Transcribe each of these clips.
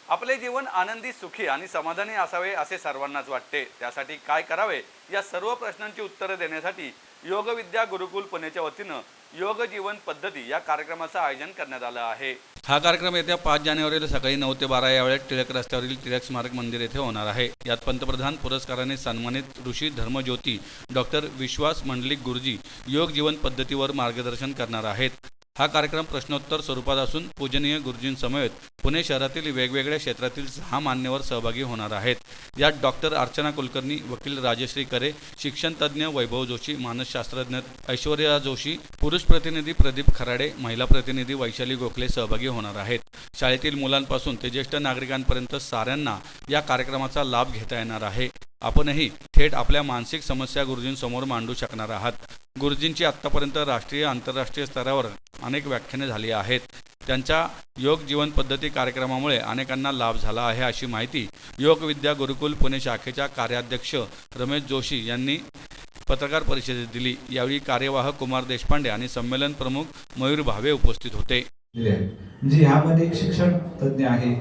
आपले जीवन आनंदी, सुखी आणि समाधानी असावे असे सर्वांनाच वाटते. त्यासाठी काय करावे या सर्व प्रश्नांची उत्तरे देण्यासाठी योग विद्या गुरुकुल पुणेच्या वतीनं योग जीवन पद्धती या कार्यक्रमाचं आयोजन करण्यात आलं आहे. हा कार्यक्रम येत्या 5 जानेवारीला सकाळी 9 ते 12 या वेळेत टिळक रस्त्यावरील टिळक स्मारक मंदिर येथे होणार आहे. यात पंतप्रधान पुरस्काराने सन्मानित ऋषी धर्मज्योती डॉक्टर विश्वास मंडलिक गुरुजी योग जीवन पद्धतीवर मार्गदर्शन करणार आहेत. हा कार्यक्रम प्रश्नोत्तर स्वरूपात असून पूजनीय गुरुजींसमवेत पुणे शहरातील वेगवेगळ्या क्षेत्रातील 6 मान्यवर सहभागी होणार आहेत. यात डॉक्टर अर्चना कुलकर्णी, वकील राजश्री करे, शिक्षणतज्ज्ञ वैभव जोशी, मानसशास्त्रज्ञ ऐश्वर्या जोशी, पुरुष प्रतिनिधी प्रदीप खराडे, महिला प्रतिनिधी वैशाली गोखले सहभागी होणार आहेत. शाळेतील मुलांपासून ते ज्येष्ठ नागरिकांपर्यंत साऱ्यांना या कार्यक्रमाचा लाभ घेता येणार आहे. आपणही थेट आपल्या मानसिक समस्या गुरुजींसमोर मांडू शकणार आहात. गुरुजींची आत्तापर्यंत राष्ट्रीय आंतरराष्ट्रीय स्तरावर अनेक व्याख्याने झाली आहेत. त्यांच्या योग जीवन पद्धती कार्यक्रमामुळे अनेकांना लाभ झाला आहे, अशी माहिती योग विद्या गुरुकुल पुणे शाखेच्या कार्याध्यक्ष रमेश जोशी यांनी पत्रकार परिषदेत दिली. यावेळी कार्यवाह कुमार देशपांडे आणि संमेलन प्रमुख मयूर भावे उपस्थित होते. म्हणजे ह्यामध्ये एक शिक्षण तज्ञ आहे,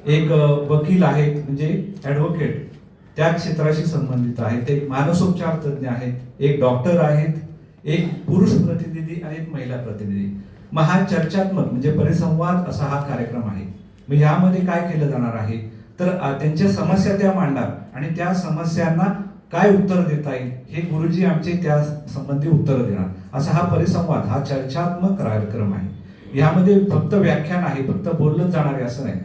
एक वकील आहेत म्हणजे ॲडव्होकेट त्या क्षेत्राशी संबंधित आहेत, एक मानसोपचार तज्ञ आहेत, एक डॉक्टर आहेत, एक पुरुष प्रतिनिधी आणि एक महिला प्रतिनिधी. मग हा चर्चात्मक म्हणजे परिसंवाद असा हा कार्यक्रम आहे. मग ह्यामध्ये काय केलं जाणार आहे तर त्यांच्या समस्या त्या मांडणार आणि त्या समस्यांना काय उत्तर देता येईल हे गुरुजी आमचे त्या संबंधी उत्तर देणार. असा हा परिसंवाद, हा चर्चात्मक कार्यक्रम आहे. यामध्ये फक्त व्याख्यान आहे, फक्त बोललंच जाणार आहे असं नाही.